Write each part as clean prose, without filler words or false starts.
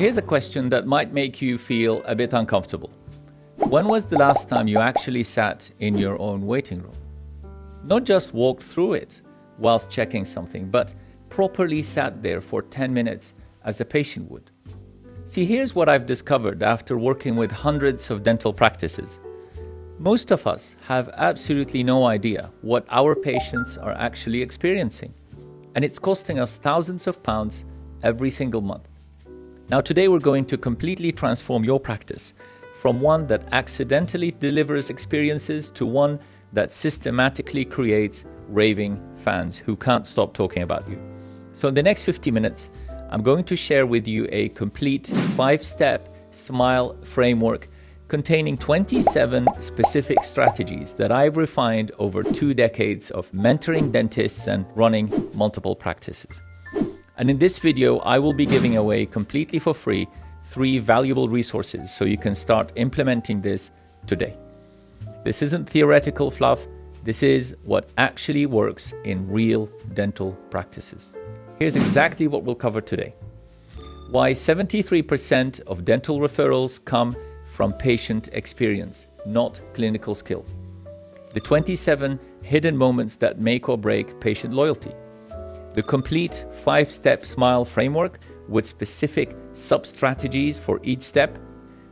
here's a question that might make you feel a bit uncomfortable. When was the last time you actually sat in your own waiting room? Not just walked through it whilst checking something, but properly sat there for 10 minutes as a patient would. See, here's what I've discovered after working with hundreds of dental practices. Most of us have absolutely no idea what our patients are actually experiencing, and it's costing us thousands of pounds every single month. Now, today we're going to completely transform your practice from one that accidentally delivers experiences to one that systematically creates raving fans who can't stop talking about you. So in the next 50 minutes, I'm going to share with you a complete 5-step smile framework containing 27 specific strategies that I've refined over 2 decades of mentoring dentists and running multiple practices. And in this video, I will be giving away completely for free 3 valuable resources so you can start implementing this today. This isn't theoretical fluff. This is what actually works in real dental practices. Here's exactly what we'll cover today. Why 73% of dental referrals come from patient experience, not clinical skill. The 27 hidden moments that make or break patient loyalty. The complete 5-step smile framework with specific sub-strategies for each step.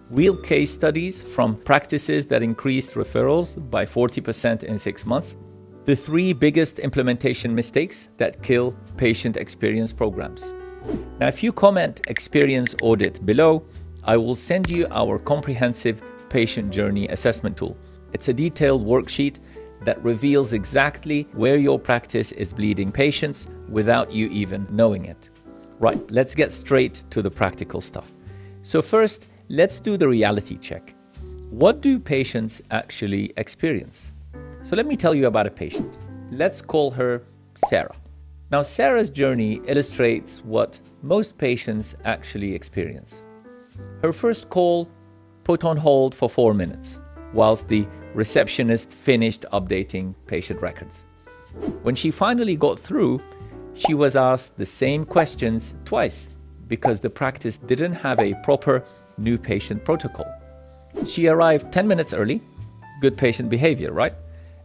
Real case studies from practices that increased referrals by 40% in 6 months. The 3 biggest implementation mistakes that kill patient experience programs. Now, if you comment experience audit below, I will send you our comprehensive patient journey assessment tool. It's a detailed worksheet that reveals exactly where your practice is bleeding patients without you even knowing it. Right, let's get straight to the practical stuff. So first, let's do the reality check. What do patients actually experience? So let me tell you about a patient. Let's call her Sarah. Now, Sarah's journey illustrates what most patients actually experience. Her first call put on hold for 4 minutes, whilst the receptionist finished updating patient records. When she finally got through, she was asked the same questions twice because the practice didn't have a proper new patient protocol. She arrived 10 minutes early, good patient behavior, right?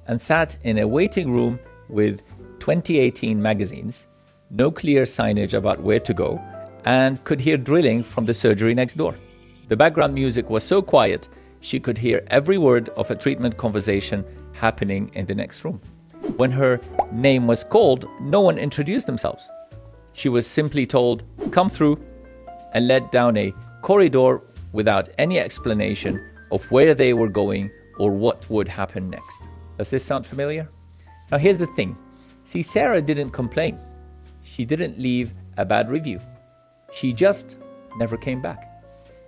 And sat in a waiting room with 2018 magazines, no clear signage about where to go, and could hear drilling from the surgery next door. The background music was so quiet, she could hear every word of a treatment conversation happening in the next room. When her name was called, no one introduced themselves. She was simply told, "Come through," and led down a corridor without any explanation of where they were going or what would happen next. Does this sound familiar? Now here's the thing. See, Sarah didn't complain. She didn't leave a bad review. She just never came back.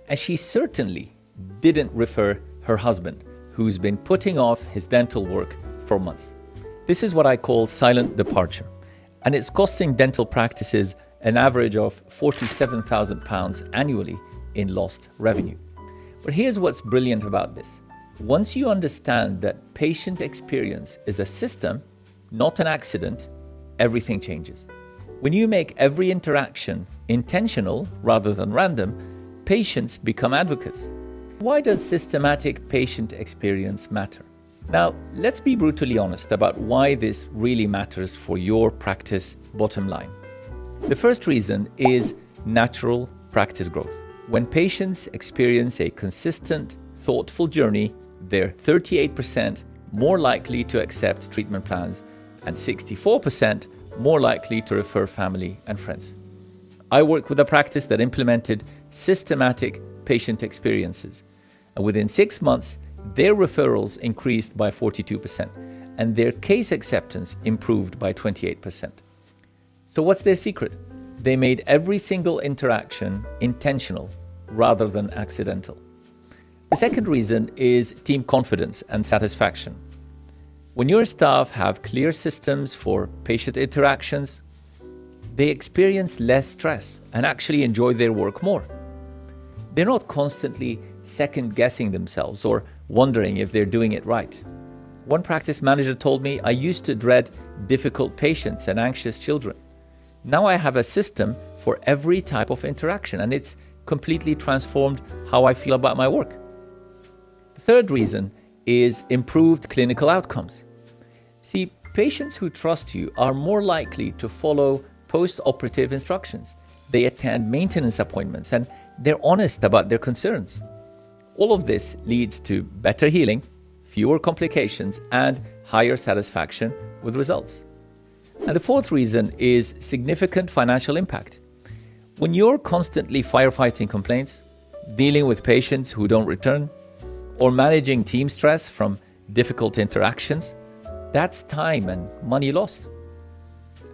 And she certainly didn't refer her husband, who's been putting off his dental work for months. This is what I call silent departure, and it's costing dental practices an average of £47,000 annually in lost revenue. But here's what's brilliant about this. Once you understand that patient experience is a system, not an accident, everything changes. When you make every interaction intentional rather than random, patients become advocates. Why does systematic patient experience matter? Now, let's be brutally honest about why this really matters for your practice bottom line. The first reason is natural practice growth. When patients experience a consistent, thoughtful journey, they're 38% more likely to accept treatment plans and 64% more likely to refer family and friends. I worked with a practice that implemented systematic patient experiences, and within 6 months, their referrals increased by 42% and their case acceptance improved by 28%. So what's their secret? They made every single interaction intentional rather than accidental. The second reason is team confidence and satisfaction. When your staff have clear systems for patient interactions, they experience less stress and actually enjoy their work more. They're not constantly second-guessing themselves or wondering if they're doing it right. One practice manager told me, "I used to dread difficult patients and anxious children. Now I have a system for every type of interaction, and it's completely transformed how I feel about my work. The third reason is improved clinical outcomes. See, patients who trust you are more likely to follow post-operative instructions. They attend maintenance appointments and they're honest about their concerns. All of this leads to better healing, fewer complications, and higher satisfaction with results. And the fourth reason is significant financial impact. When you're constantly firefighting complaints, dealing with patients who don't return, or managing team stress from difficult interactions, that's time and money lost.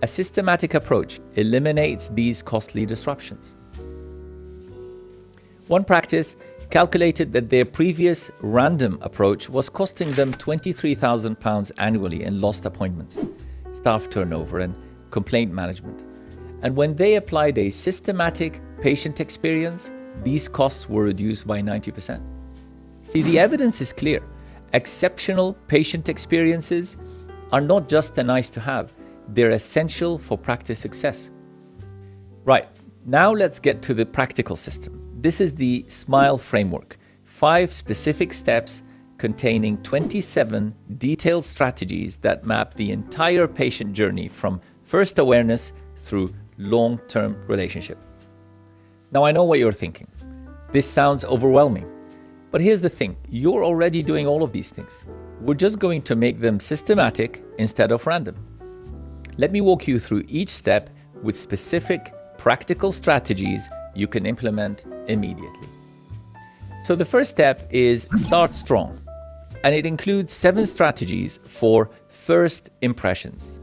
A systematic approach eliminates these costly disruptions. One practice calculated that their previous random approach was costing them £23,000 annually in lost appointments, staff turnover, and complaint management. And when they applied a systematic patient experience, these costs were reduced by 90%. See, the evidence is clear. Exceptional patient experiences are not just a nice to have, they're essential for practice success. Right, now let's get to the practical system. This is the SMILE framework, 5 specific steps containing 27 detailed strategies that map the entire patient journey from first awareness through long-term relationship. Now I know what you're thinking. This sounds overwhelming. But here's the thing, you're already doing all of these things. We're just going to make them systematic instead of random. Let me walk you through each step with specific practical strategies you can implement immediately. So the first step is start strong, and it includes 7 strategies for first impressions.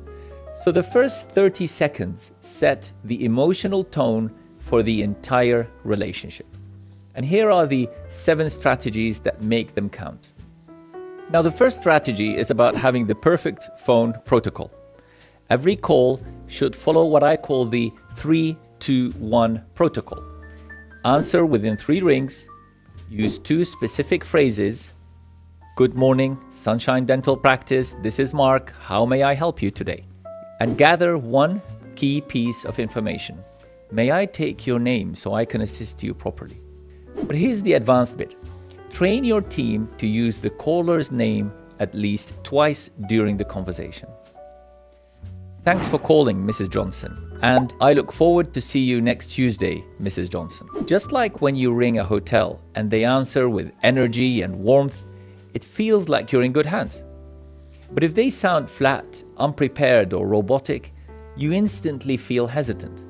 So the first 30 seconds set the emotional tone for the entire relationship. And here are the 7 strategies that make them count. Now, the first strategy is about having the perfect phone protocol. Every call should follow what I call the 3-2-1 protocol. Answer within 3 rings, use 2 specific phrases. Good morning, Sunshine Dental Practice. This is Mark. How may I help you today? And gather 1 key piece of information. May I take your name so I can assist you properly? But here's the advanced bit. Train your team to use the caller's name at least twice during the conversation. Thanks for calling, Mrs. Johnson, and I look forward to see you next Tuesday, Mrs. Johnson. Just like when you ring a hotel and they answer with energy and warmth, it feels like you're in good hands. But if they sound flat, unprepared, or robotic, you instantly feel hesitant.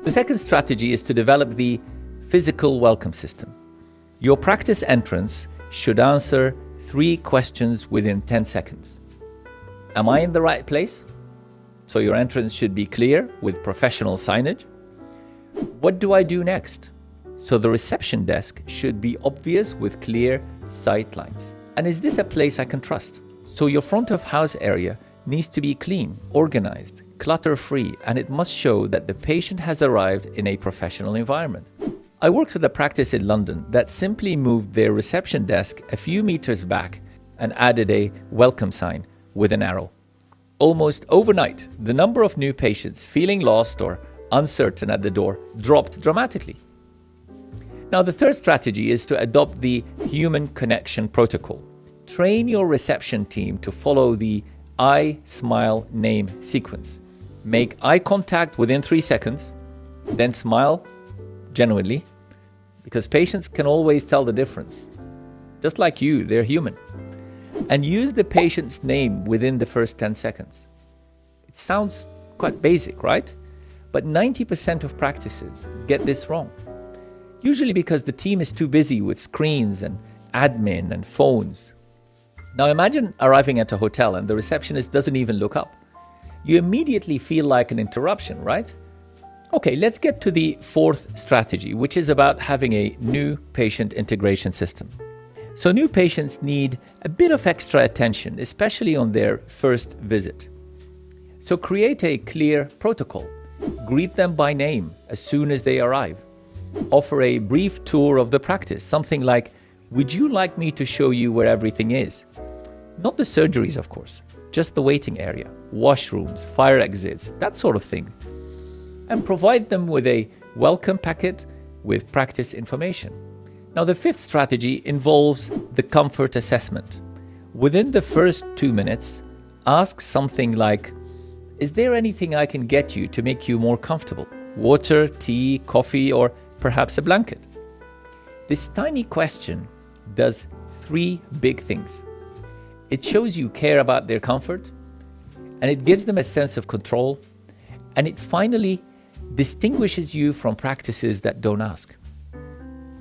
The second strategy is to develop the physical welcome system. Your practice entrance should answer 3 questions within 10 seconds. Am I in the right place? So your entrance should be clear with professional signage. What do I do next? So the reception desk should be obvious with clear sight lines. And is this a place I can trust? So your front of house area needs to be clean, organized, clutter-free, and it must show that the patient has arrived in a professional environment. I worked with a practice in London that simply moved their reception desk a few meters back and added a welcome sign with an arrow. Almost overnight, the number of new patients feeling lost or uncertain at the door dropped dramatically. Now, the third strategy is to adopt the human connection protocol. Train your reception team to follow the I, smile, name sequence. Make eye contact within 3 seconds, then smile genuinely, because patients can always tell the difference. Just like you, they're human. And use the patient's name within the first 10 seconds. It sounds quite basic, right? But 90% of practices get this wrong. Usually because the team is too busy with screens and admin and phones. Now imagine arriving at a hotel and the receptionist doesn't even look up. You immediately feel like an interruption, right? Okay, let's get to the fourth strategy, which is about having a new patient integration system. So new patients need a bit of extra attention, especially on their first visit. So create a clear protocol. Greet them by name as soon as they arrive. Offer a brief tour of the practice, something like, would you like me to show you where everything is? Not the surgeries, of course, just the waiting area, washrooms, fire exits, that sort of thing. and provide them with a welcome packet with practice information. Now, the fifth strategy involves the comfort assessment. Within the first 2 minutes, ask something like, is there anything I can get you to make you more comfortable? Water, tea, coffee, or perhaps a blanket? This tiny question does 3 big things. It shows you care about their comfort, and it gives them a sense of control, and it finally distinguishes you from practices that don't ask.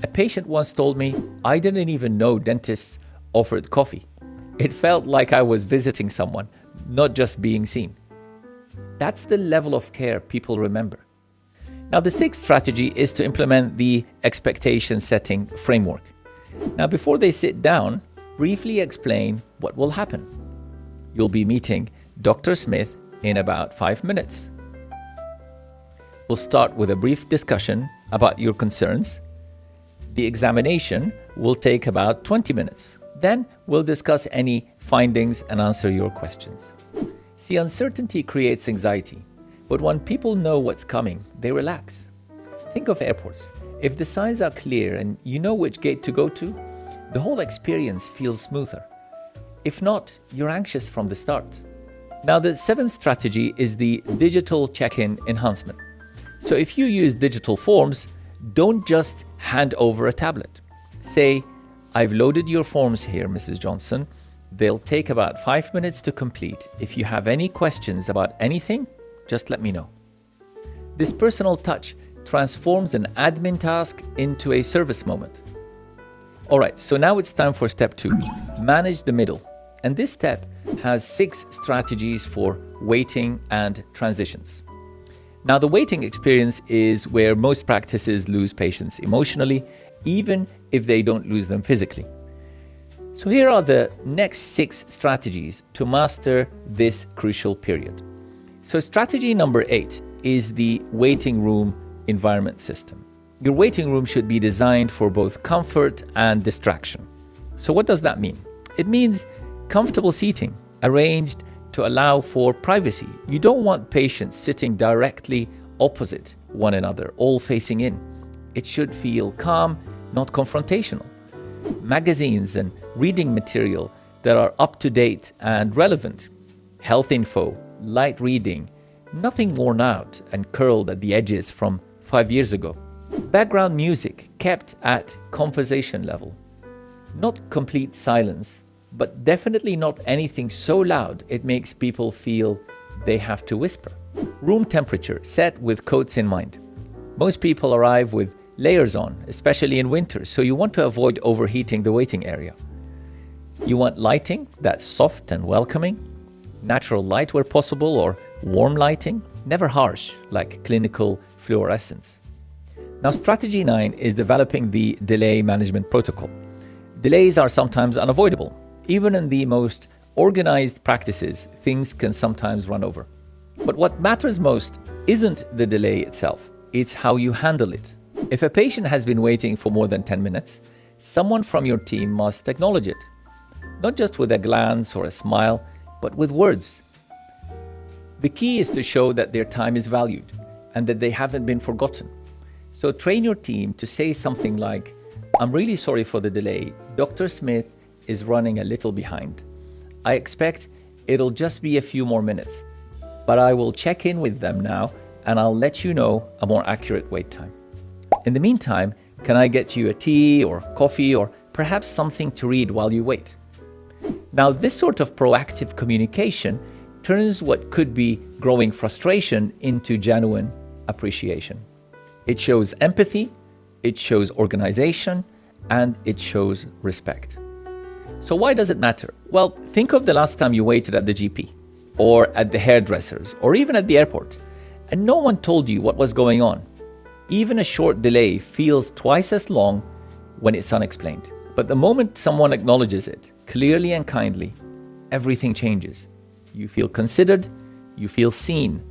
A patient once told me, I didn't even know dentists offered coffee. It felt like I was visiting someone, not just being seen. That's the level of care people remember. Now, the sixth strategy is to implement the expectation setting framework. Now, before they sit down, briefly explain what will happen. You'll be meeting Dr. Smith in about 5 minutes. We'll start with a brief discussion about your concerns. The examination will take about 20 minutes. Then we'll discuss any findings and answer your questions. See, uncertainty creates anxiety, but when people know what's coming, they relax. Think of airports. If the signs are clear and you know which gate to go to, the whole experience feels smoother. If not, you're anxious from the start. Now, the seventh strategy is the digital check-in enhancement. So if you use digital forms, don't just hand over a tablet. Say, I've loaded your forms here, Mrs. Johnson. They'll take about 5 minutes to complete. If you have any questions about anything, just let me know. This personal touch transforms an admin task into a service moment. All right, so now it's time for step 2, manage the middle. And this step has 6 strategies for waiting and transitions. Now, the waiting experience is where most practices lose patients emotionally, even if they don't lose them physically. So here are the next 6 strategies to master this crucial period. So strategy number 8 is the waiting room environment system. Your waiting room should be designed for both comfort and distraction. So what does that mean? It means comfortable seating, arranged to allow for privacy. You don't want patients sitting directly opposite one another, all facing in. It should feel calm, not confrontational. Magazines and reading material that are up to date and relevant. Health info, light reading, nothing worn out and curled at the edges from 5 years ago. Background music kept at conversation level. Not complete silence, but definitely not anything so loud it makes people feel they have to whisper. Room temperature set with coats in mind. Most people arrive with layers on, especially in winter, so you want to avoid overheating the waiting area. You want lighting that's soft and welcoming, natural light where possible, or warm lighting, never harsh like clinical fluorescence. Now, strategy 9 is developing the delay management protocol. Delays are sometimes unavoidable. Even in the most organized practices, things can sometimes run over. But what matters most isn't the delay itself, it's how you handle it. If a patient has been waiting for more than 10 minutes, someone from your team must acknowledge it. Not just with a glance or a smile, but with words. The key is to show that their time is valued and that they haven't been forgotten. So train your team to say something like, I'm really sorry for the delay. Dr. Smith is running a little behind. I expect it'll just be a few more minutes, but I will check in with them now and I'll let you know a more accurate wait time. In the meantime, can I get you a tea or coffee or perhaps something to read while you wait? Now, this sort of proactive communication turns what could be growing frustration into genuine appreciation. It shows empathy, it shows organization, and it shows respect. So why does it matter? Well, think of the last time you waited at the GP, or at the hairdressers, or even at the airport, and no one told you what was going on. Even a short delay feels twice as long when it's unexplained. But the moment someone acknowledges it, clearly and kindly, everything changes. You feel considered, you feel seen,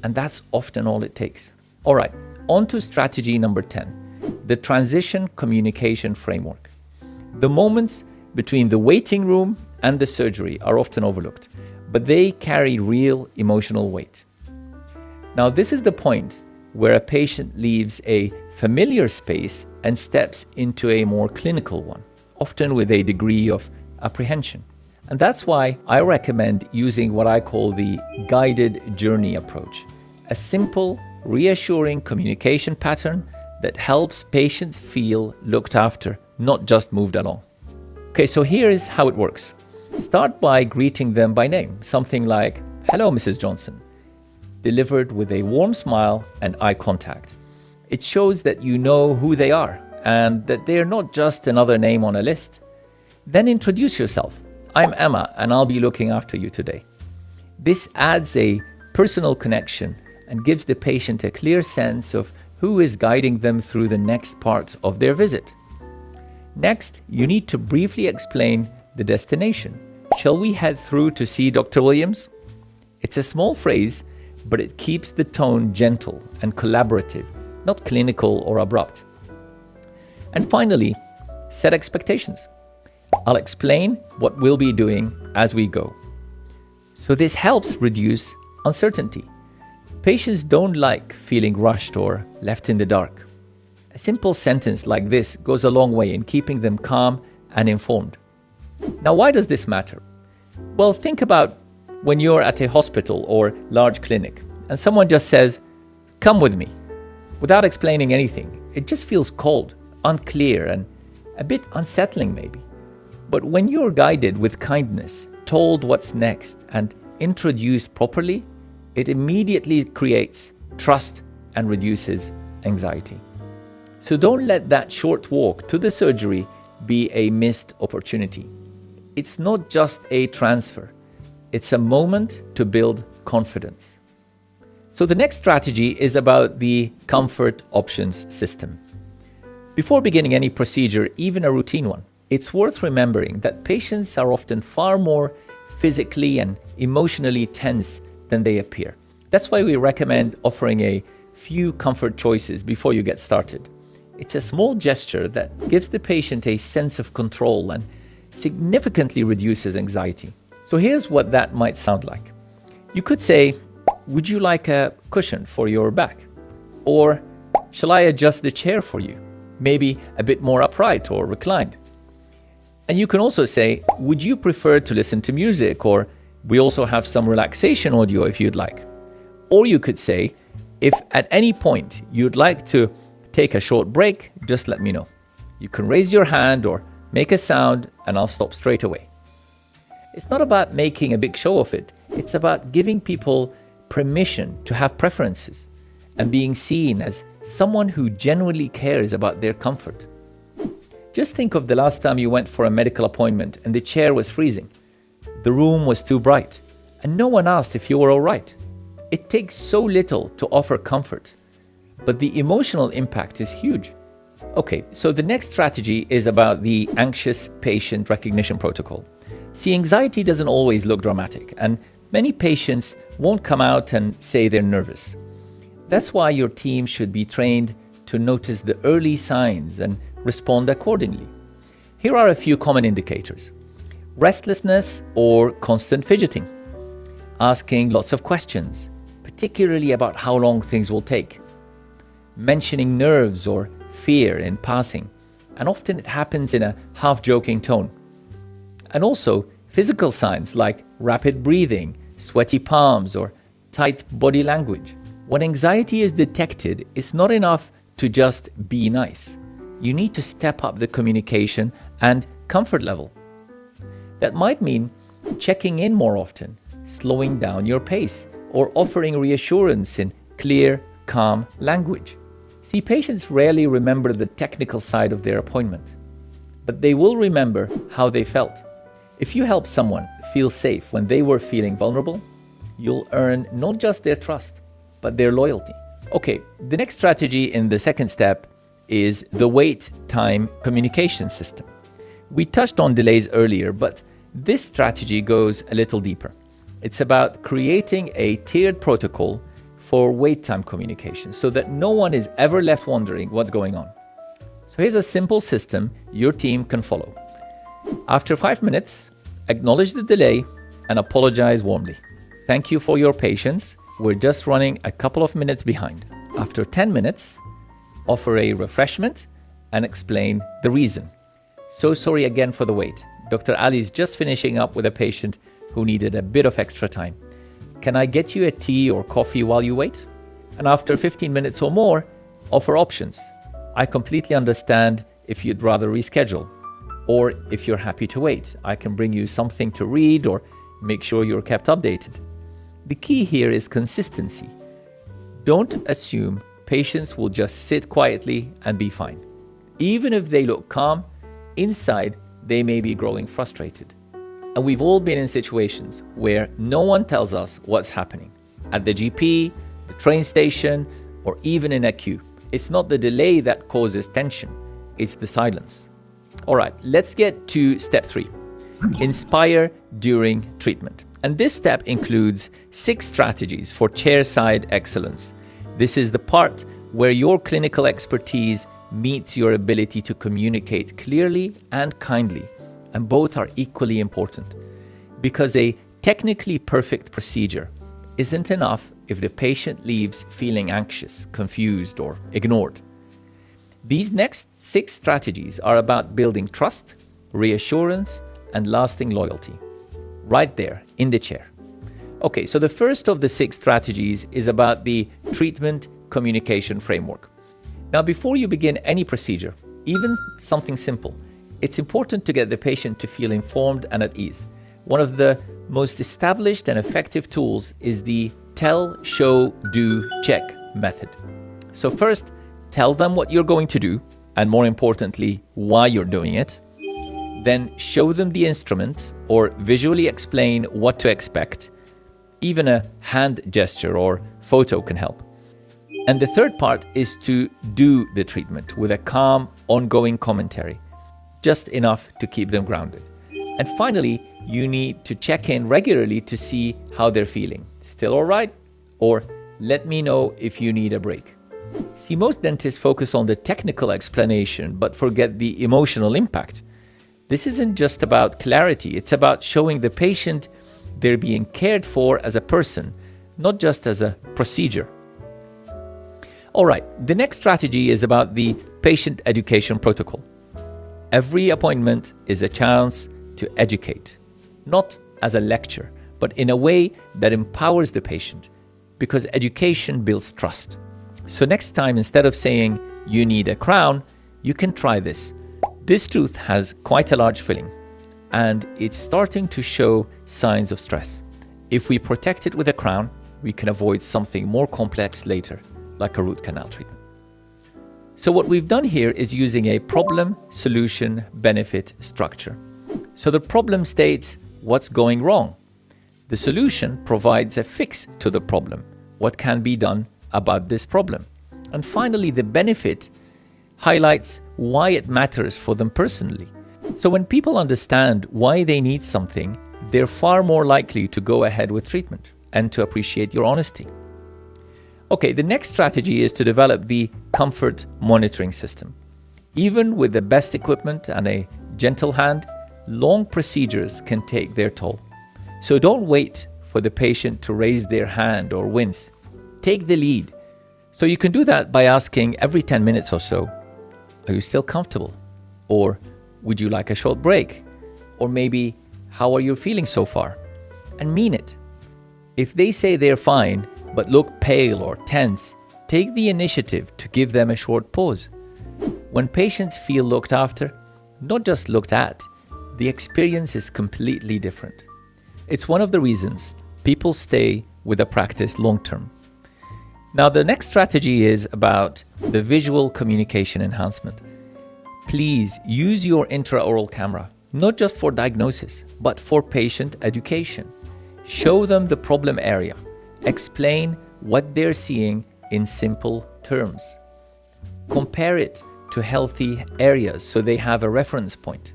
and that's often all it takes. All right, on to strategy number 10, the transition communication framework. The moments between the waiting room and the surgery are often overlooked, but they carry real emotional weight. Now, this is the point where a patient leaves a familiar space and steps into a more clinical one, often with a degree of apprehension. And that's why I recommend using what I call the guided journey approach, a simple, reassuring communication pattern that helps patients feel looked after, not just moved along. Okay, so here is how it works. Start by greeting them by name, something like, "Hello, Mrs. Johnson," delivered with a warm smile and eye contact. It shows that you know who they are and that they're not just another name on a list. Then introduce yourself. "I'm Emma and I'll be looking after you today." This adds a personal connection and gives the patient a clear sense of who is guiding them through the next part of their visit. Next, you need to briefly explain the destination. "Shall we head through to see Dr. Williams?" It's a small phrase, but it keeps the tone gentle and collaborative, not clinical or abrupt. And finally, set expectations. "I'll explain what we'll be doing as we go." So this helps reduce uncertainty. Patients don't like feeling rushed or left in the dark. A simple sentence like this goes a long way in keeping them calm and informed. Now, why does this matter? Well, think about when you're at a hospital or large clinic and someone just says, "Come with me," without explaining anything. It just feels cold, unclear, and a bit unsettling maybe. But when you're guided with kindness, told what's next, and introduced properly, it immediately creates trust and reduces anxiety. So don't let that short walk to the surgery be a missed opportunity. It's not just a transfer. It's a moment to build confidence. So the next strategy is about the comfort options system. Before beginning any procedure, even a routine one, it's worth remembering that patients are often far more physically and emotionally tense than they appear. That's why we recommend offering a few comfort choices before you get started. It's a small gesture that gives the patient a sense of control and significantly reduces anxiety. So here's what that might sound like. You could say, "Would you like a cushion for your back?" Or, "Shall I adjust the chair for you? Maybe a bit more upright or reclined." And you can also say, "Would you prefer to listen to music?" Or, "We also have some relaxation audio if you'd like." Or you could say, "If at any point you'd like to take a short break, just let me know. You can raise your hand or make a sound and I'll stop straight away." It's not about making a big show of it. It's about giving people permission to have preferences and being seen as someone who genuinely cares about their comfort. Just think of the last time you went for a medical appointment and the chair was freezing. The room was too bright and no one asked if you were all right. It takes so little to offer comfort, but the emotional impact is huge. Okay, so the next strategy is about the anxious patient recognition protocol. See, anxiety doesn't always look dramatic, and many patients won't come out and say they're nervous. That's why your team should be trained to notice the early signs and respond accordingly. Here are a few common indicators. Restlessness or constant fidgeting. Asking lots of questions, particularly about how long things will take. Mentioning nerves or fear in passing, and often it happens in a half-joking tone. And also physical signs like rapid breathing, sweaty palms, or tight body language. When anxiety is detected, it's not enough to just be nice. You need to step up the communication and comfort level. That might mean checking in more often, slowing down your pace, or offering reassurance in clear, calm language. See, patients rarely remember the technical side of their appointment, but they will remember how they felt. If you help someone feel safe when they were feeling vulnerable, you'll earn not just their trust, but their loyalty. Okay, the next strategy in the second step is the wait time communication system. We touched on delays earlier, but this strategy goes a little deeper. It's about creating a tiered protocol for wait time communication so that no one is ever left wondering what's going on. So here's a simple system your team can follow. After 5 minutes, acknowledge the delay and apologize warmly. "Thank you for your patience. We're just running a couple of minutes behind. After 10 minutes, offer a refreshment and explain the reason. So sorry again for the wait. Dr. Ali is just finishing up with a patient who needed a bit of extra time. Can I get you a tea or coffee while you wait? And after 15 minutes or more, offer options. I completely understand if you'd rather reschedule, or if you're happy to wait. I can bring you something to read or make sure you're kept updated. The key here is consistency. Don't assume patients will just sit quietly and be fine. Even if they look calm, inside they may be growing frustrated. And we've all been in situations where no one tells us what's happening. At the GP, the train station, or even in a queue. It's not the delay that causes tension, it's the silence. All right, let's get to step 3. Inspire during treatment. And this step includes 6 strategies for chairside excellence. This is the part where your clinical expertise meets your ability to communicate clearly and kindly, and both are equally important. Because a technically perfect procedure isn't enough if the patient leaves feeling anxious, confused, or ignored. These next 6 strategies are about building trust, reassurance, and lasting loyalty. Right there, in the chair. Okay, so the first of the 6 strategies is about the treatment communication framework. Now, before you begin any procedure, even something simple, it's important to get the patient to feel informed and at ease. One of the most established and effective tools is the tell, show, do, check method. So first, tell them what you're going to do, and more importantly, why you're doing it. Then show them the instrument or visually explain what to expect. Even a hand gesture or photo can help. And the third part is to do the treatment with a calm, ongoing commentary, just enough to keep them grounded. And finally, you need to check in regularly to see how they're feeling. Still all right? Or let me know if you need a break. See, most dentists focus on the technical explanation but forget the emotional impact. This isn't just about clarity, it's about showing the patient they're being cared for as a person, not just as a procedure. All right, the next strategy is about the patient education protocol. Every appointment is a chance to educate, not as a lecture, but in a way that empowers the patient, because education builds trust. So next time, instead of saying, you need a crown, you can try this. This tooth has quite a large filling, and it's starting to show signs of stress. If we protect it with a crown, we can avoid something more complex later, like a root canal treatment. So what we've done here is using a problem, solution, benefit structure. So the problem states what's going wrong. The solution provides a fix to the problem, what can be done about this problem. And finally, the benefit highlights why it matters for them personally. So when people understand why they need something, they're far more likely to go ahead with treatment and to appreciate your honesty. Okay, the next strategy is to develop the comfort monitoring system. Even with the best equipment and a gentle hand, long procedures can take their toll. So don't wait for the patient to raise their hand or wince. Take the lead. So you can do that by asking every 10 minutes or so, are you still comfortable? Or would you like a short break? Or maybe, how are you feeling so far? And mean it. If they say they're fine, but look pale or tense, take the initiative to give them a short pause. When patients feel looked after, not just looked at, the experience is completely different. It's one of the reasons people stay with a practice long term. Now, the next strategy is about the visual communication enhancement. Please use your intraoral camera, not just for diagnosis, but for patient education. Show them the problem area. Explain what they're seeing in simple terms. Compare it to healthy areas so they have a reference point.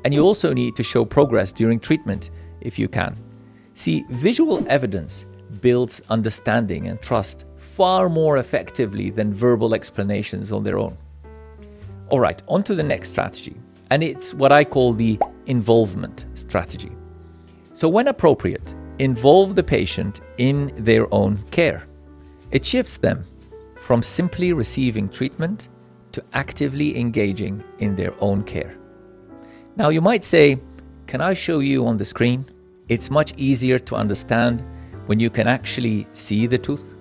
And you also need to show progress during treatment if you can. See, visual evidence builds understanding and trust far more effectively than verbal explanations on their own. All right, on to the next strategy, and it's what I call the involvement strategy. So when appropriate, involve the patient in their own care. It shifts them from simply receiving treatment to actively engaging in their own care. Now you might say, can I show you on the screen? It's much easier to understand when you can actually see the tooth.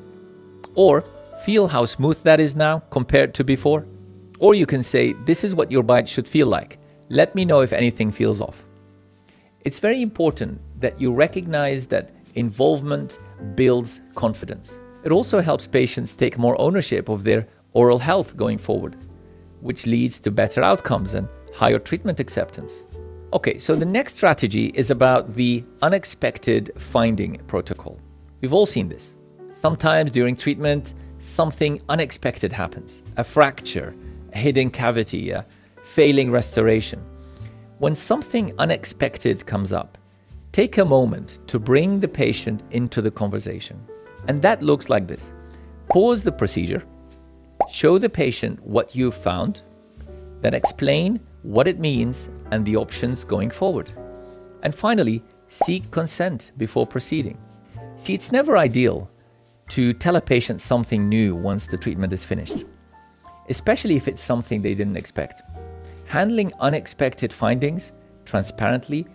Or feel how smooth that is now compared to before. Or you can say, this is what your bite should feel like. Let me know if anything feels off. It's very important that you recognize that involvement builds confidence. It also helps patients take more ownership of their oral health going forward, which leads to better outcomes and higher treatment acceptance. Okay, so the next strategy is about the unexpected finding protocol. We've all seen this. Sometimes during treatment, something unexpected happens. A fracture, a hidden cavity, a failing restoration. When something unexpected comes up, take a moment to bring the patient into the conversation. And that looks like this. Pause the procedure, show the patient what you've found, then explain what it means and the options going forward. And finally, seek consent before proceeding. See, it's never ideal to tell a patient something new once the treatment is finished, especially if it's something they didn't expect. Handling unexpected findings transparently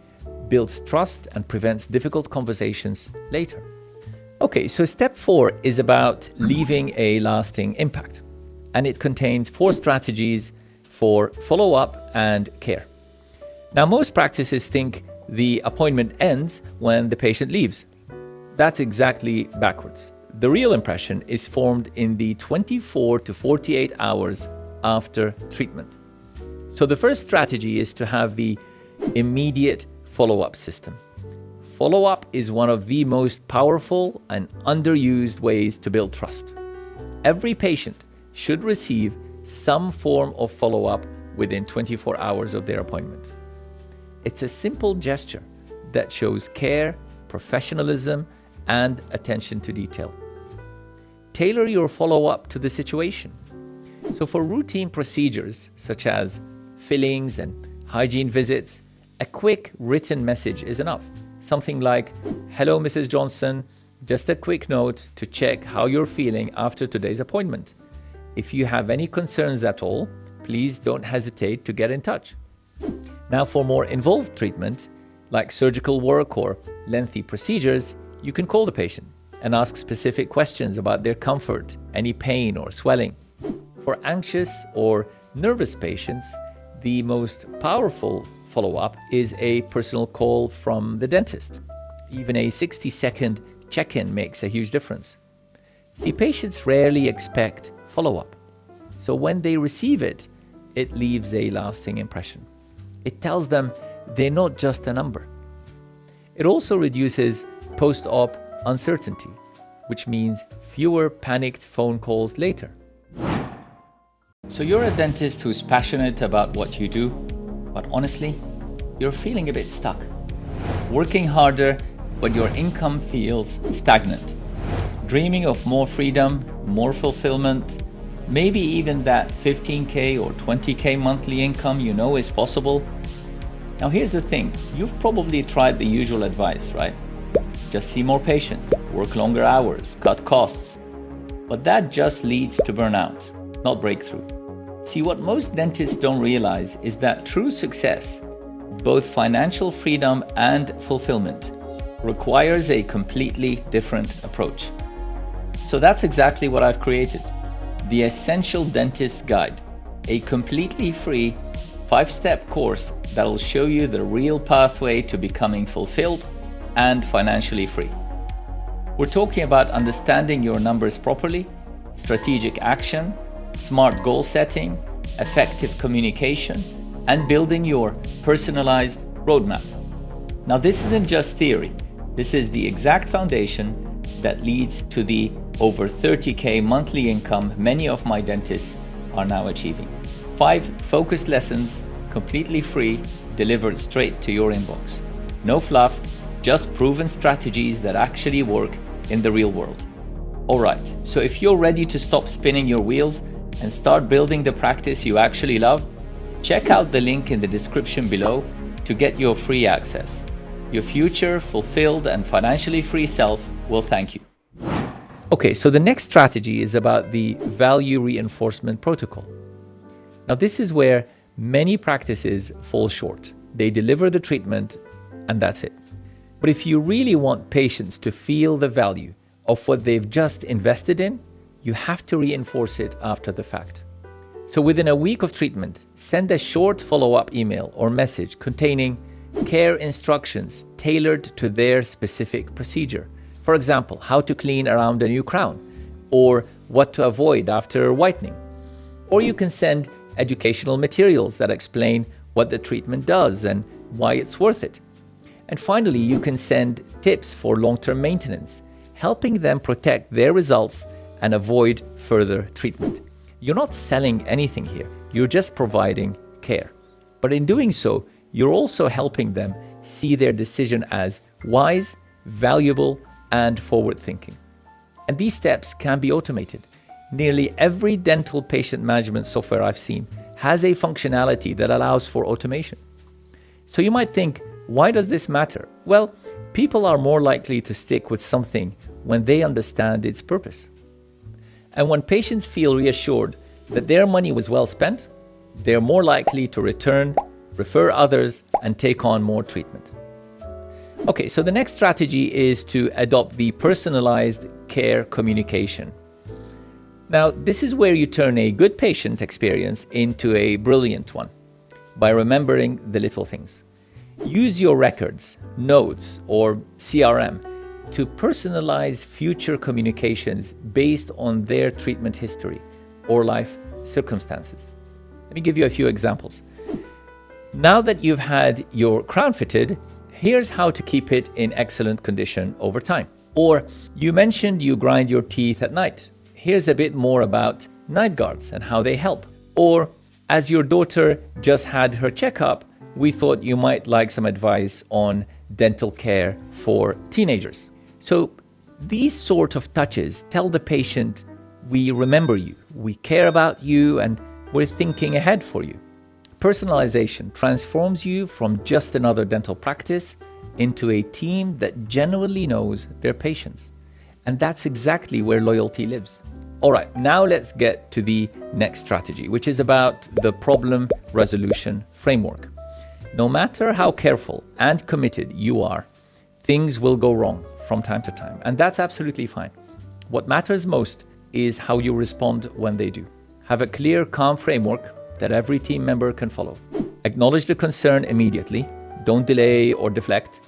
builds trust and prevents difficult conversations later. Okay, so step 4 is about leaving a lasting impact, and it contains 4 strategies for follow-up and care. Now, most practices think the appointment ends when the patient leaves. That's exactly backwards. The real impression is formed in the 24 to 48 hours after treatment. So the first strategy is to have the immediate follow-up system. Follow-up is one of the most powerful and underused ways to build trust. Every patient should receive some form of follow-up within 24 hours of their appointment. It's a simple gesture that shows care, professionalism, and attention to detail. Tailor your follow-up to the situation. So for routine procedures such as fillings and hygiene visits, a quick written message is enough. Something like, "Hello, Mrs. Johnson, just a quick note to check how you're feeling after today's appointment. If you have any concerns at all, please don't hesitate to get in touch." Now, for more involved treatment, like surgical work or lengthy procedures, you can call the patient and ask specific questions about their comfort, any pain or swelling. For anxious or nervous patients, the most powerful follow-up is a personal call from the dentist. Even a 60-second check-in makes a huge difference. See, patients rarely expect follow-up. So when they receive it, it leaves a lasting impression. It tells them they're not just a number. It also reduces post-op uncertainty, which means fewer panicked phone calls later. So you're a dentist who's passionate about what you do, but honestly, you're feeling a bit stuck. Working harder, but your income feels stagnant. Dreaming of more freedom, more fulfillment, maybe even that 15K or 20K monthly income you know is possible. Now here's the thing, you've probably tried the usual advice, right? Just see more patients, work longer hours, cut costs. But that just leads to burnout, not breakthrough. See, what most dentists don't realize is that true success, both financial freedom and fulfillment, requires a completely different approach. So that's exactly what I've created. The Essential Dentist Guide, a completely free 5-step course that'll show you the real pathway to becoming fulfilled and financially free. We're talking about understanding your numbers properly, strategic action, smart goal setting, effective communication, and building your personalized roadmap. Now, this isn't just theory. This is the exact foundation that leads to the over 30K monthly income many of my dentists are now achieving. 5 focused lessons, completely free, delivered straight to your inbox. No fluff, just proven strategies that actually work in the real world. All right, so if you're ready to stop spinning your wheels and start building the practice you actually love, check out the link in the description below to get your free access. Your future, fulfilled and financially free self will thank you. Okay, so the next strategy is about the value reinforcement protocol. Now, this is where many practices fall short. They deliver the treatment and that's it. But if you really want patients to feel the value of what they've just invested in, you have to reinforce it after the fact. So within a week of treatment, send a short follow-up email or message containing care instructions tailored to their specific procedure. For example, how to clean around a new crown, or what to avoid after whitening. Or you can send educational materials that explain what the treatment does and why it's worth it. And finally, you can send tips for long-term maintenance, helping them protect their results and avoid further treatment. You're not selling anything here, you're just providing care. But in doing so, you're also helping them see their decision as wise, valuable, and forward-thinking. And these steps can be automated. Nearly every dental patient management software I've seen has a functionality that allows for automation. So you might think, why does this matter? Well, people are more likely to stick with something when they understand its purpose. And when patients feel reassured that their money was well spent, they're more likely to return, refer others, and take on more treatment. Okay, so the next strategy is to adopt the personalized care communication. Now, this is where you turn a good patient experience into a brilliant one by remembering the little things. Use your records, notes, or CRM to personalize future communications based on their treatment history or life circumstances. Let me give you a few examples. Now that you've had your crown fitted, here's how to keep it in excellent condition over time. Or you mentioned you grind your teeth at night. Here's a bit more about night guards and how they help. Or as your daughter just had her checkup, we thought you might like some advice on dental care for teenagers. So these sort of touches tell the patient, we remember you, we care about you, and we're thinking ahead for you. Personalization transforms you from just another dental practice into a team that genuinely knows their patients. And that's exactly where loyalty lives. All right, now let's get to the next strategy, which is about the problem resolution framework. No matter how careful and committed you are, things will go wrong from time to time, and that's absolutely fine. What matters most is how you respond when they do. Have a clear, calm framework that every team member can follow. Acknowledge the concern immediately. Don't delay or deflect.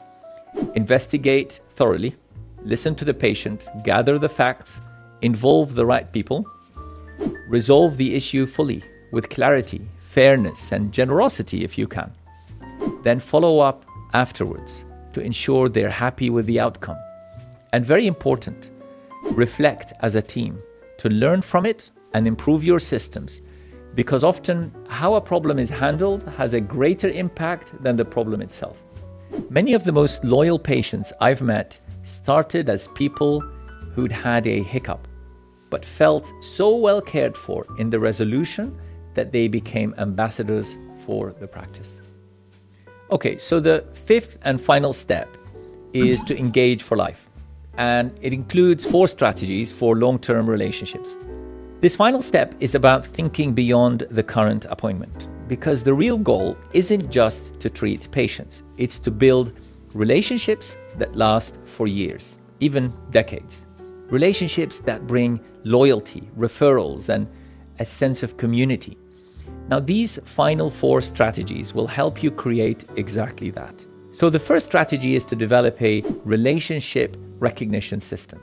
Investigate thoroughly. Listen to the patient. Gather the facts. Involve the right people. Resolve the issue fully with clarity, fairness, and generosity if you can. Then follow up afterwards to ensure they're happy with the outcome. And very important, reflect as a team to learn from it and improve your systems, because often how a problem is handled has a greater impact than the problem itself. Many of the most loyal patients I've met started as people who'd had a hiccup, but felt so well cared for in the resolution that they became ambassadors for the practice. Okay, so the fifth and final step is to engage for life, and it includes 4 strategies for long-term relationships. This final step is about thinking beyond the current appointment, because the real goal isn't just to treat patients, it's to build relationships that last for years, even decades. Relationships that bring loyalty, referrals, and a sense of community. Now, these final 4 strategies will help you create exactly that. So the first strategy is to develop a relationship recognition system.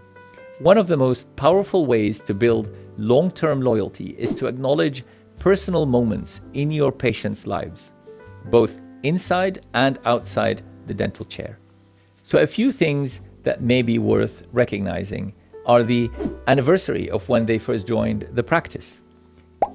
One of the most powerful ways to build long-term loyalty is to acknowledge personal moments in your patients' lives, both inside and outside the dental chair. So a few things that may be worth recognizing are the anniversary of when they first joined the practice.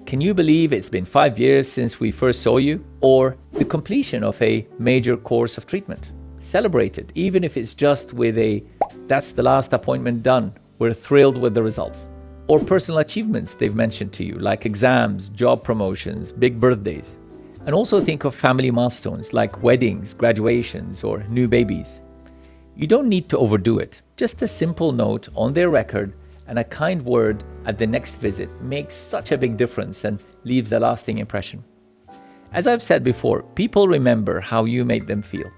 Can you believe it's been 5 years since we first saw you? Or the completion of a major course of treatment. Celebrate it, even if it's just with a, that's the last appointment done, we're thrilled with the results. Or personal achievements they've mentioned to you, like exams, job promotions, big birthdays. And also think of family milestones like weddings, graduations, or new babies. You don't need to overdo it. Just a simple note on their record and a kind word at the next visit makes such a big difference and leaves a lasting impression. As I've said before, people remember how you made them feel.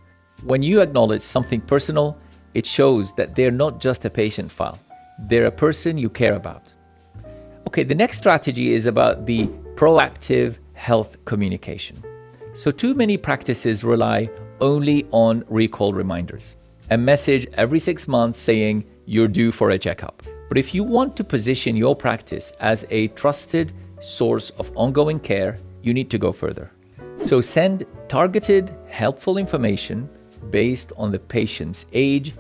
When you acknowledge something personal, it shows that they're not just a patient file. They're a person you care about. Okay, the next strategy is about the proactive health communication. So too many practices rely only on recall reminders. A message every 6 months saying you're due for a checkup. But if you want to position your practice as a trusted source of ongoing care, you need to go further. So send targeted, helpful information based on the patient's age,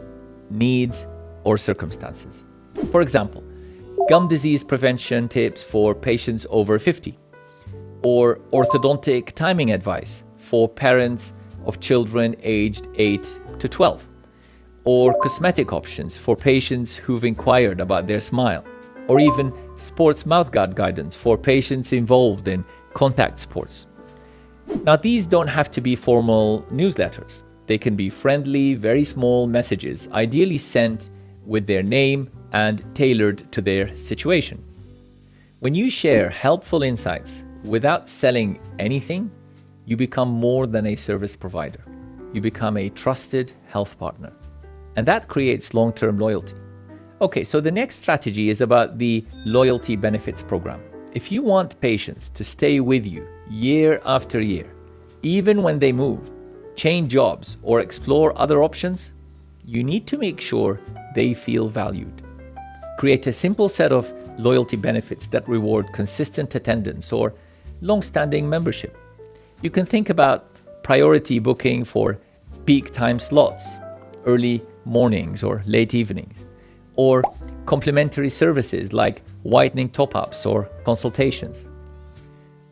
needs, or circumstances. For example, gum disease prevention tips for patients over 50, or orthodontic timing advice for parents of children aged 8 to 12, or cosmetic options for patients who've inquired about their smile, or even sports mouthguard guidance for patients involved in contact sports. Now, these don't have to be formal newsletters. They can be friendly, very small messages, ideally sent with their name and tailored to their situation. When you share helpful insights without selling anything, you become more than a service provider. You become a trusted health partner. And that creates long-term loyalty. Okay, so the next strategy is about the loyalty benefits program. If you want patients to stay with you year after year, even when they move, change jobs, or explore other options, you need to make sure they feel valued. Create a simple set of loyalty benefits that reward consistent attendance or long-standing membership. You can think about priority booking for peak time slots, early mornings or late evenings, or complimentary services like whitening top-ups or consultations,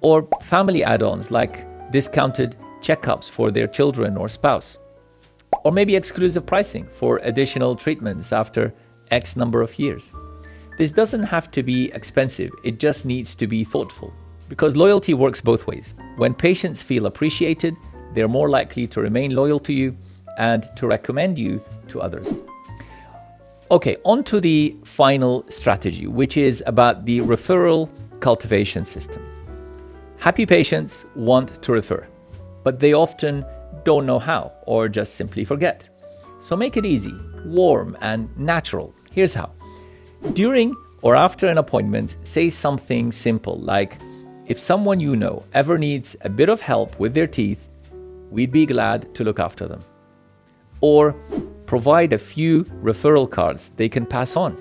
or family add-ons like discounted checkups for their children or spouse, or maybe exclusive pricing for additional treatments after X number of years. This doesn't have to be expensive, it just needs to be thoughtful, because loyalty works both ways. When patients feel appreciated, they're more likely to remain loyal to you and to recommend you to others. Okay, on to the final strategy, which is about the referral cultivation system. Happy patients want to refer, but they often don't know how or just simply forget. So make it easy, warm, and natural. Here's how. During or after an appointment, say something simple like, if someone you know ever needs a bit of help with their teeth, we'd be glad to look after them. Or provide a few referral cards they can pass on,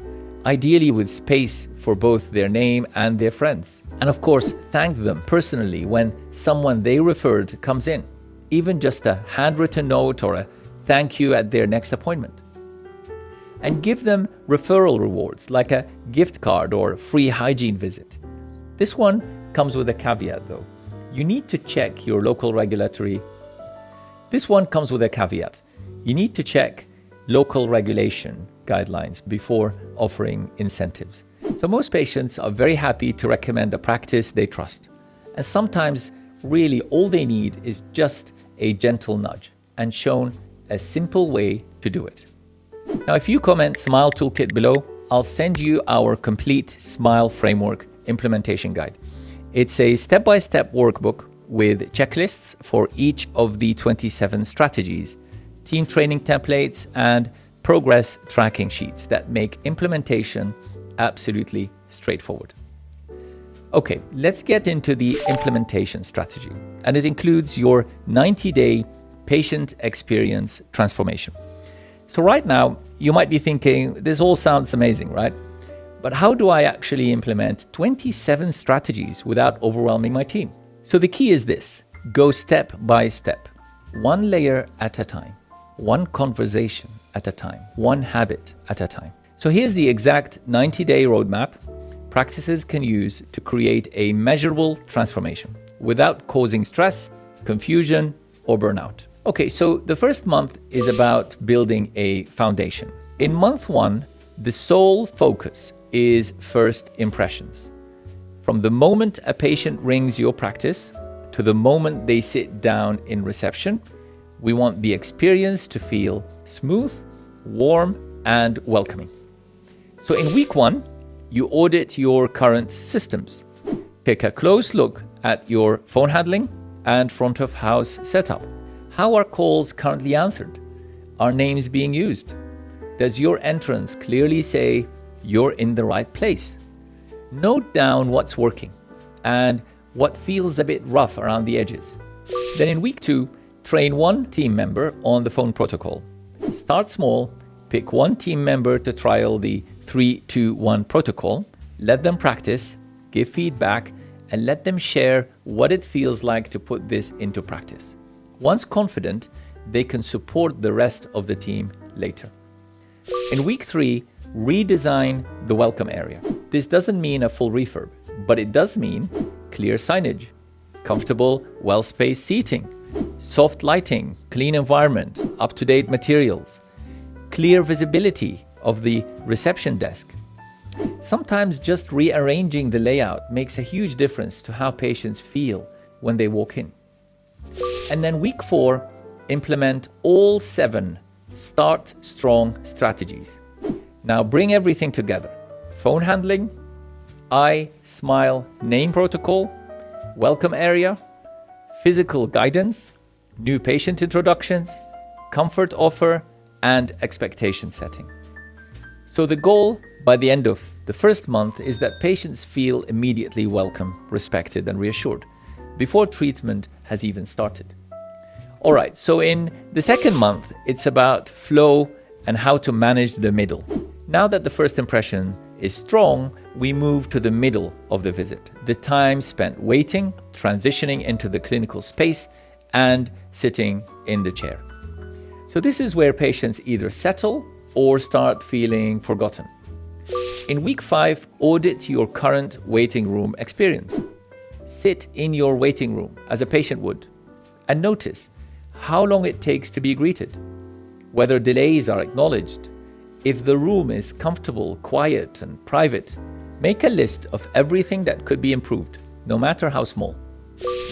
ideally with space for both their name and their friends. And of course, thank them personally when someone they referred comes in, even just a handwritten note or a thank you at their next appointment. And give them referral rewards like a gift card or free hygiene visit. This one comes with a caveat though. You need to check your local regulatory. This one comes with a caveat. You need to check local regulation guidelines before offering incentives. So most patients are very happy to recommend a practice they trust. And sometimes really all they need is just a gentle nudge and shown a simple way to do it. Now, if you comment Smile Toolkit below, I'll send you our complete Smile Framework implementation guide. It's a step-by-step workbook with checklists for each of the 27 strategies, team training templates, and progress tracking sheets that make implementation absolutely straightforward. Okay, let's get into the implementation strategy, and it includes your 90-day patient experience transformation. So right now, you might be thinking, this all sounds amazing, right? But how do I actually implement 27 strategies without overwhelming my team? So the key is this: go step by step, one layer at a time, one conversation at a time, one habit at a time. So here's the exact 90-day roadmap practices can use to create a measurable transformation without causing stress, confusion, or burnout. Okay, so the first month is about building a foundation. In month 1, the sole focus is first impressions. From the moment a patient rings your practice to the moment they sit down in reception, we want the experience to feel smooth, warm, and welcoming. So in week 1, you audit your current systems. Take a close look at your phone handling and front of house setup. How are calls currently answered? Are names being used? Does your entrance clearly say you're in the right place? Note down what's working and what feels a bit rough around the edges. Then in week 2, train one team member on the phone protocol. Start small, pick one team member to trial the 3-2-1 protocol, let them practice, give feedback, and let them share what it feels like to put this into practice. Once confident, they can support the rest of the team later. In week 3, redesign the welcome area. This doesn't mean a full refurb, but it does mean clear signage, comfortable, well-spaced seating, soft lighting, clean environment, up-to-date materials, clear visibility of the reception desk. Sometimes just rearranging the layout makes a huge difference to how patients feel when they walk in. And then week 4, implement all 7 Start Strong strategies. Now bring everything together. Phone handling, eye, smile, name protocol, welcome area, physical guidance, new patient introductions, comfort offer, and expectation setting. So the goal by the end of the first month is that patients feel immediately welcome, respected, and reassured before treatment has even started. All right, so in the second month, it's about flow and how to manage the middle. Now that the first impression is strong, we move to the middle of the visit, the time spent waiting, transitioning into the clinical space, and sitting in the chair. So this is where patients either settle or start feeling forgotten. In week 5, audit your current waiting room experience. Sit in your waiting room as a patient would, and notice how long it takes to be greeted, whether delays are acknowledged, if the room is comfortable, quiet, and private. Make a list of everything that could be improved, no matter how small.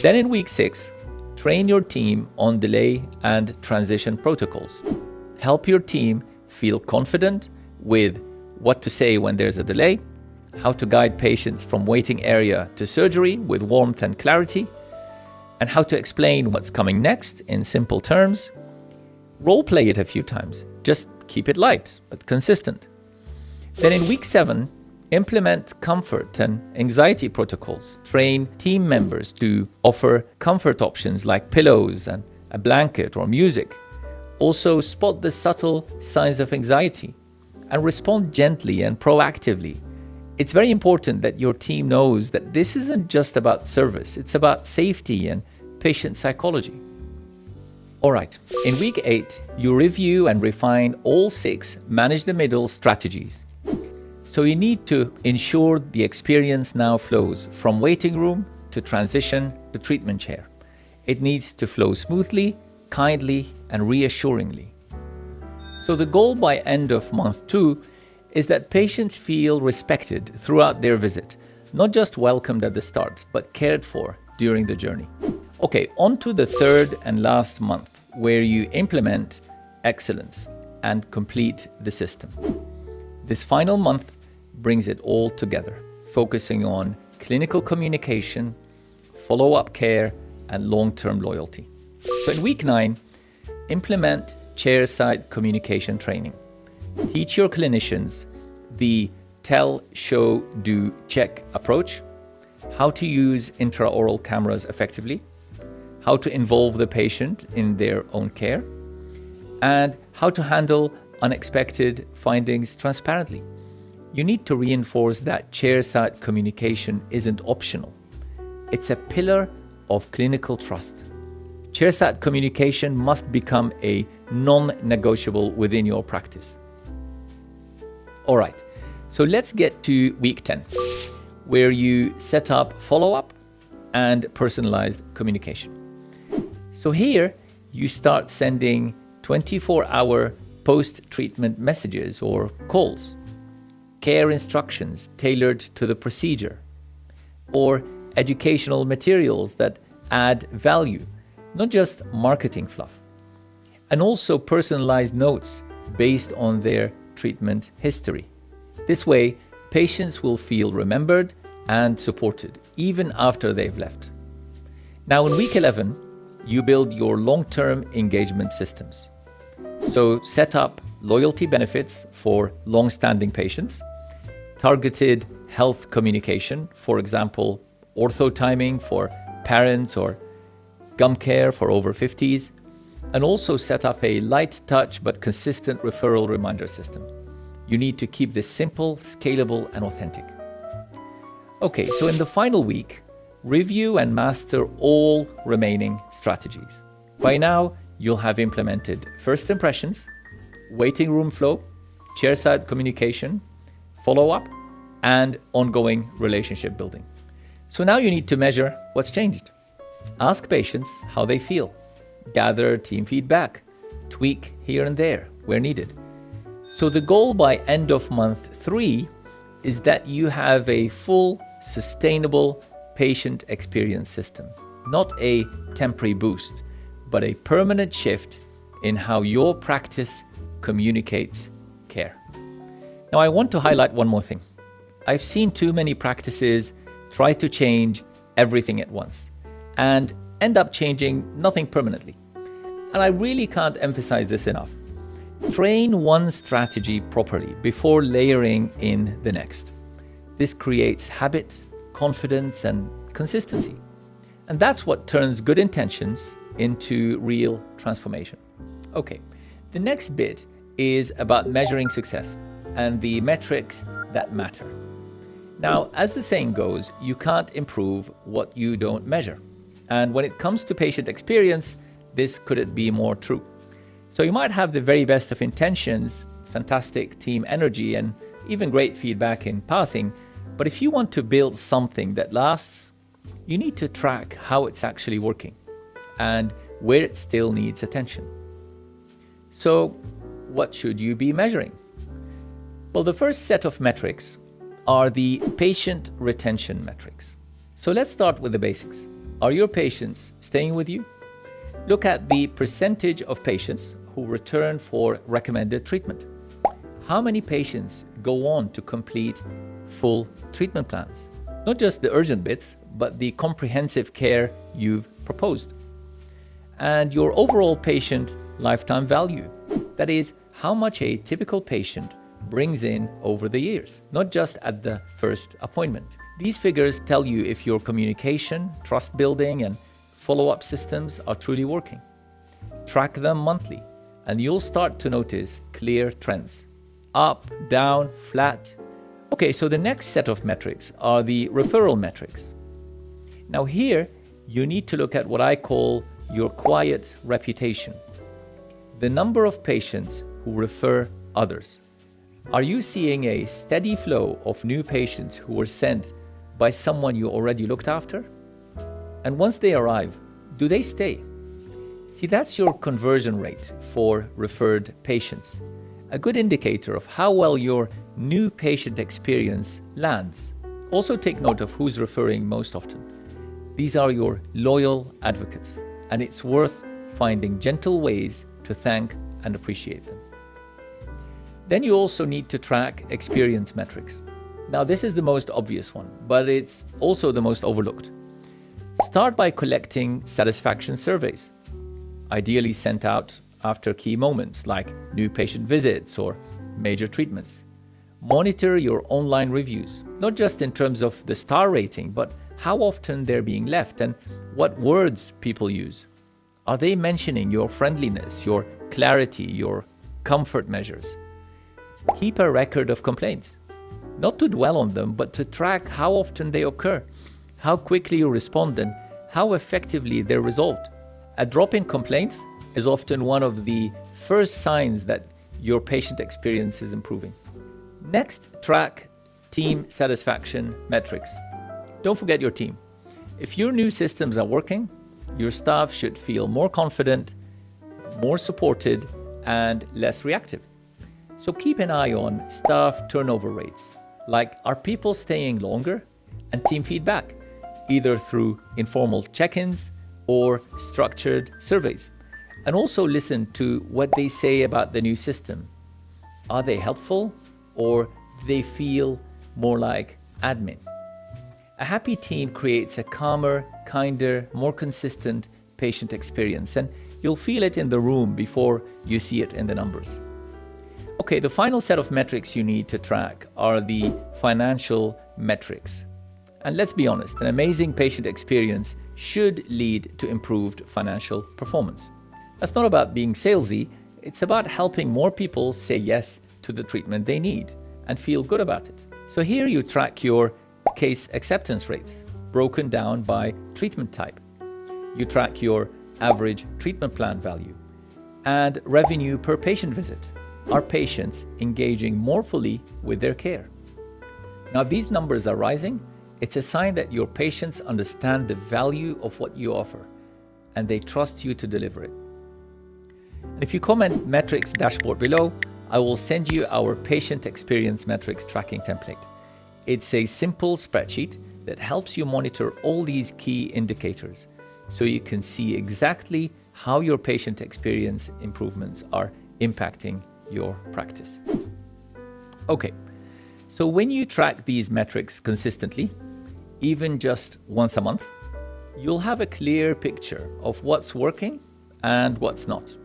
Then in week 6, train your team on delay and transition protocols. Help your team feel confident with what to say when there's a delay, how to guide patients from waiting area to surgery with warmth and clarity, and how to explain what's coming next in simple terms. Role play it a few times. Just keep it light but consistent. Then in week 7, implement comfort and anxiety protocols. Train team members to offer comfort options like pillows and a blanket or music. Also spot the subtle signs of anxiety and respond gently and proactively. It's very important that your team knows that this isn't just about service, it's about safety and patient psychology. All right, in week 8, you review and refine all 6 manage the middle strategies. So you need to ensure the experience now flows from waiting room to transition to treatment chair. It needs to flow smoothly, kindly, and reassuringly. So the goal by end of month 2 is that patients feel respected throughout their visit, not just welcomed at the start, but cared for during the journey. Okay, on to the third and last month, where you implement excellence and complete the system. This final month brings it all together, focusing on clinical communication, follow-up care, and long-term loyalty. So in week 9, implement chairside communication training. Teach your clinicians the tell, show, do, check approach, how to use intraoral cameras effectively, how to involve the patient in their own care, and how to handle unexpected findings transparently. You need to reinforce that chairside communication isn't optional. It's a pillar of clinical trust. Chairside communication must become a non-negotiable within your practice. All right, so let's get to week 10, where you set up follow-up and personalized communication. So here, you start sending 24-hour post-treatment messages or calls, care instructions tailored to the procedure, or educational materials that add value, not just marketing fluff, and also personalized notes based on their treatment history. This way, patients will feel remembered and supported even after they've left. Now in week 11, you build your long-term engagement systems. So set up loyalty benefits for long-standing patients, targeted health communication, for example, ortho timing for parents or gum care for over 50s, and also set up a light touch but consistent referral reminder system. You need to keep this simple, scalable, and authentic. Okay, so in the final week, review and master all remaining strategies. By now, you'll have implemented first impressions, waiting room flow, chairside communication, follow-up, and ongoing relationship building. So now you need to measure what's changed. Ask patients how they feel, gather team feedback, tweak here and there where needed. So the goal by end of month 3 is that you have a full, sustainable patient experience system, not a temporary boost, but a permanent shift in how your practice communicates care. Now, I want to highlight one more thing. I've seen too many practices try to change everything at once and end up changing nothing permanently. And I really can't emphasize this enough. Train one strategy properly before layering in the next. This creates habit, confidence, and consistency. And that's what turns good intentions into real transformation. Okay, the next bit is about measuring success and the metrics that matter. Now, as the saying goes, you can't improve what you don't measure. And when it comes to patient experience, this couldn't be more true. So you might have the very best of intentions, fantastic team energy, and even great feedback in passing, but if you want to build something that lasts, you need to track how it's actually working and where it still needs attention. So what should you be measuring? Well, the first set of metrics are the patient retention metrics. So let's start with the basics. Are your patients staying with you? Look at the percentage of patients who return for recommended treatment. How many patients go on to complete full treatment plans? Not just the urgent bits, but the comprehensive care you've proposed. And your overall patient lifetime value. That is, how much a typical patient brings in over the years, not just at the first appointment. These figures tell you if your communication, trust building, and follow-up systems are truly working. Track them monthly, and you'll start to notice clear trends. Up, down, flat. Okay, so the next set of metrics are the referral metrics. Now here, you need to look at what I call your quiet reputation. The number of patients who refer others. Are you seeing a steady flow of new patients who were sent by someone you already looked after? And once they arrive, do they stay? See, that's your conversion rate for referred patients, a good indicator of how well your new patient experience lands. Also take note of who's referring most often. These are your loyal advocates, and it's worth finding gentle ways to thank and appreciate them. Then you also need to track experience metrics. Now, this is the most obvious one, but it's also the most overlooked. Start by collecting satisfaction surveys, ideally sent out after key moments like new patient visits or major treatments. Monitor your online reviews, not just in terms of the star rating, but how often they're being left and what words people use. Are they mentioning your friendliness, your clarity, your comfort measures? Keep a record of complaints, not to dwell on them, but to track how often they occur, how quickly you respond, and how effectively they're resolved. A drop in complaints is often one of the first signs that your patient experience is improving. Next, track team satisfaction metrics. Don't forget your team. If your new systems are working, your staff should feel more confident, more supported, and less reactive. So keep an eye on staff turnover rates, like are people staying longer, and team feedback, either through informal check-ins or structured surveys. And also listen to what they say about the new system. Are they helpful, or do they feel more like admin. A happy team creates a calmer, kinder, more consistent patient experience, and you'll feel it in the room before you see it in the numbers. Okay, the final set of metrics you need to track are the financial metrics. And let's be honest, an amazing patient experience should lead to improved financial performance. That's not about being salesy, it's about helping more people say yes to the treatment they need and feel good about it. So here you track your case acceptance rates, broken down by treatment type. You track your average treatment plan value and revenue per patient visit. Are patients engaging more fully with their care? Now, if these numbers are rising, it's a sign that your patients understand the value of what you offer and they trust you to deliver it. And if you comment metrics dashboard below, I will send you our patient experience metrics tracking template. It's a simple spreadsheet that helps you monitor all these key indicators so you can see exactly how your patient experience improvements are impacting your practice. Okay, so when you track these metrics consistently, even just once a month, you'll have a clear picture of what's working and what's not.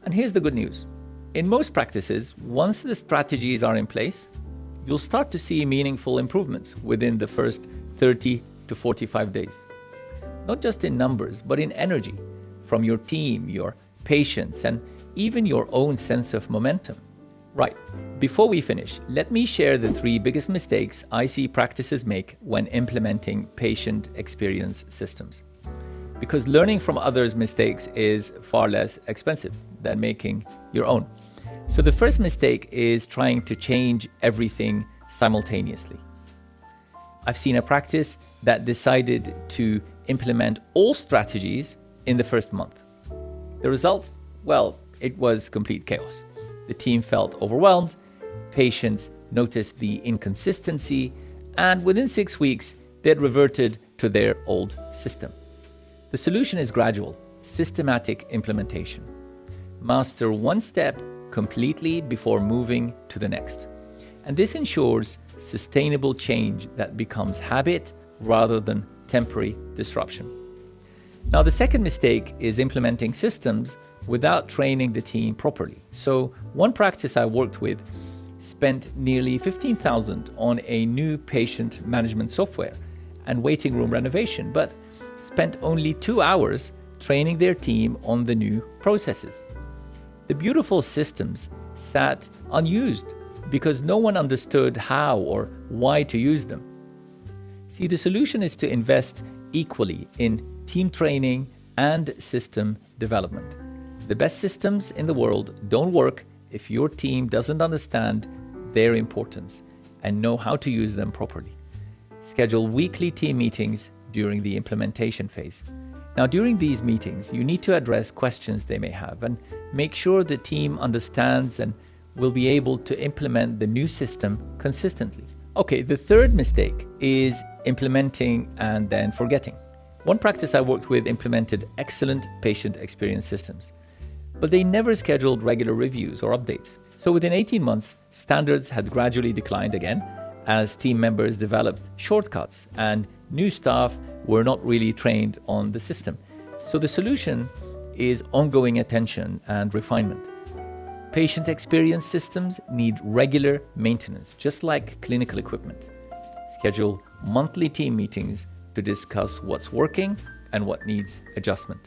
And here's the good news. In most practices, once the strategies are in place, you'll start to see meaningful improvements within the first 30 to 45 days. Not just in numbers, but in energy from your team, your patients, and even your own sense of momentum. Right, before we finish, let me share the 3 biggest mistakes I see practices make when implementing patient experience systems. Because learning from others' mistakes is far less expensive than making your own. So the first mistake is trying to change everything simultaneously. I've seen a practice that decided to implement all strategies in the first month. The result? Well, it was complete chaos. The team felt overwhelmed, patients noticed the inconsistency, and within 6 weeks, they'd reverted to their old system. The solution is gradual, systematic implementation. Master one step completely before moving to the next. And this ensures sustainable change that becomes habit rather than temporary disruption. Now, the second mistake is implementing systems without training the team properly. So one practice I worked with spent nearly $15,000 on a new patient management software and waiting room renovation, but spent only 2 hours training their team on the new processes. The beautiful systems sat unused because no one understood how or why to use them. See, the solution is to invest equally in team training and system development. The best systems in the world don't work if your team doesn't understand their importance and know how to use them properly. Schedule weekly team meetings during the implementation phase. Now, during these meetings, you need to address questions they may have and make sure the team understands and will be able to implement the new system consistently. Okay, the third mistake is implementing and then forgetting. One practice I worked with implemented excellent patient experience systems, but they never scheduled regular reviews or updates. So within 18 months, standards had gradually declined again as team members developed shortcuts and new staff were not really trained on the system. So the solution is ongoing attention and refinement. Patient experience systems need regular maintenance, just like clinical equipment. Schedule monthly team meetings to discuss what's working and what needs adjustment.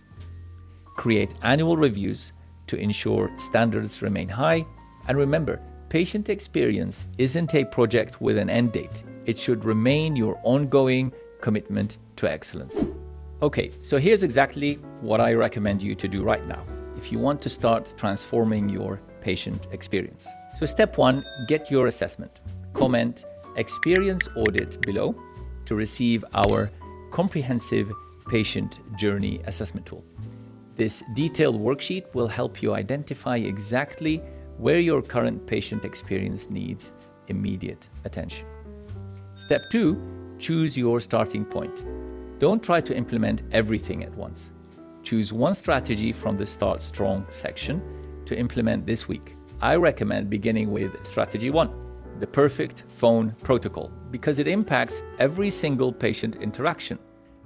Create annual reviews to ensure standards remain high. And remember, patient experience isn't a project with an end date. It should remain your ongoing commitment to excellence. Okay, so here's exactly what I recommend you to do right now if you want to start transforming your patient experience. So step 1, get your assessment. Comment Experience Audit below to receive our comprehensive patient journey assessment tool. This detailed worksheet will help you identify exactly where your current patient experience needs immediate attention. Step 2, choose your starting point. Don't try to implement everything at once. Choose one strategy from the Start Strong section to implement this week. I recommend beginning with strategy 1. the perfect phone protocol because it impacts every single patient interaction.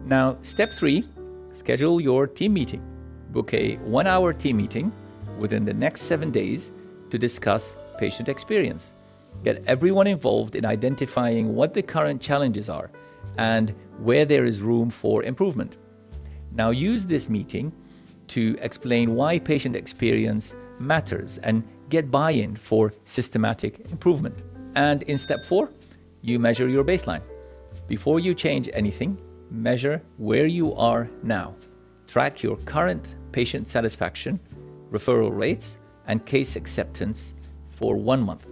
Now, step 3, schedule your team meeting. Book a 1-hour team meeting within the next 7 days to discuss patient experience. Get everyone involved in identifying what the current challenges are and where there is room for improvement. Now use this meeting to explain why patient experience matters and get buy-in for systematic improvement. And in step 4, you measure your baseline. Before you change anything, measure where you are now. Track your current patient satisfaction, referral rates, and case acceptance for 1 month.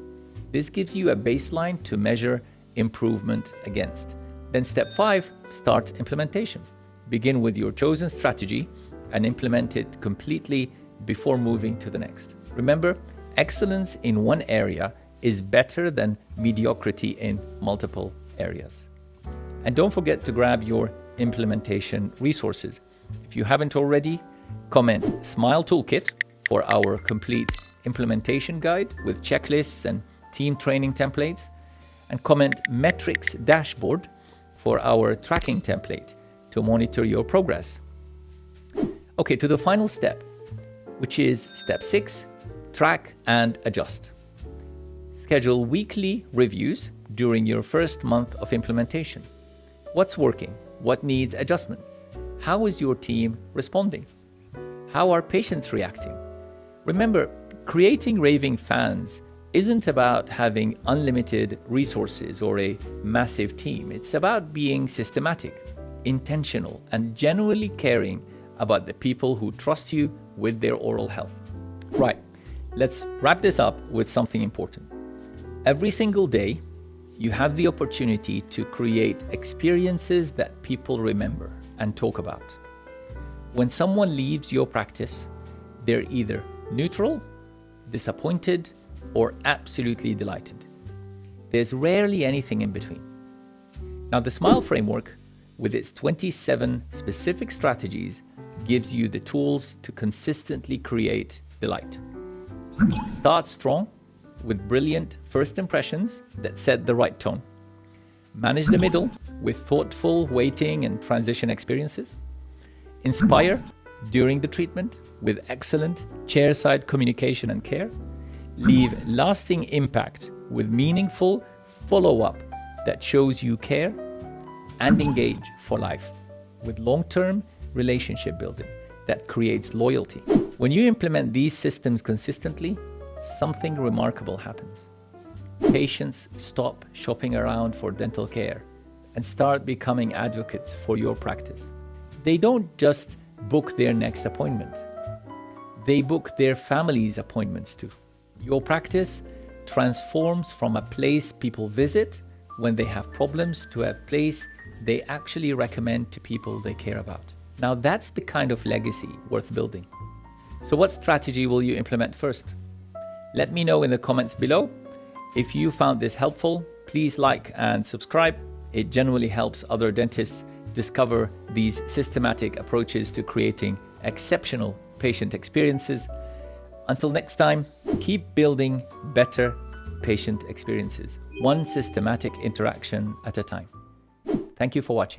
This gives you a baseline to measure improvement against. Then step 5, start implementation. Begin with your chosen strategy and implement it completely before moving to the next. Remember, excellence in one area is better than mediocrity in multiple areas. And don't forget to grab your implementation resources. If you haven't already, comment Smile Toolkit for our complete implementation guide with checklists and team training templates, and comment Metrics Dashboard for our tracking template to monitor your progress. Okay, to the final step, which is step 6, track and adjust. Schedule weekly reviews during your first month of implementation. What's working? What needs adjustment? How is your team responding? How are patients reacting? Remember, creating raving fans isn't about having unlimited resources or a massive team. It's about being systematic, intentional, and genuinely caring about the people who trust you with their oral health. Right, let's wrap this up with something important. Every single day, you have the opportunity to create experiences that people remember and talk about. When someone leaves your practice, they're either neutral, disappointed, or absolutely delighted. There's rarely anything in between. Now, the SMILE framework, with its 27 specific strategies, gives you the tools to consistently create delight. Start strong with brilliant first impressions that set the right tone. Manage the middle with thoughtful waiting and transition experiences. Inspire during the treatment with excellent chairside communication and care. Leave lasting impact with meaningful follow-up that shows you care, and engage for life with long-term relationship building that creates loyalty. When you implement these systems consistently, something remarkable happens. Patients stop shopping around for dental care and start becoming advocates for your practice. They don't just book their next appointment. They book their family's appointments too. Your practice transforms from a place people visit when they have problems to a place they actually recommend to people they care about. Now that's the kind of legacy worth building. So what strategy will you implement first? Let me know in the comments below. If you found this helpful, please like and subscribe. It genuinely helps other dentists discover these systematic approaches to creating exceptional patient experiences. Until next time, keep building better patient experiences, one systematic interaction at a time. Thank you for watching.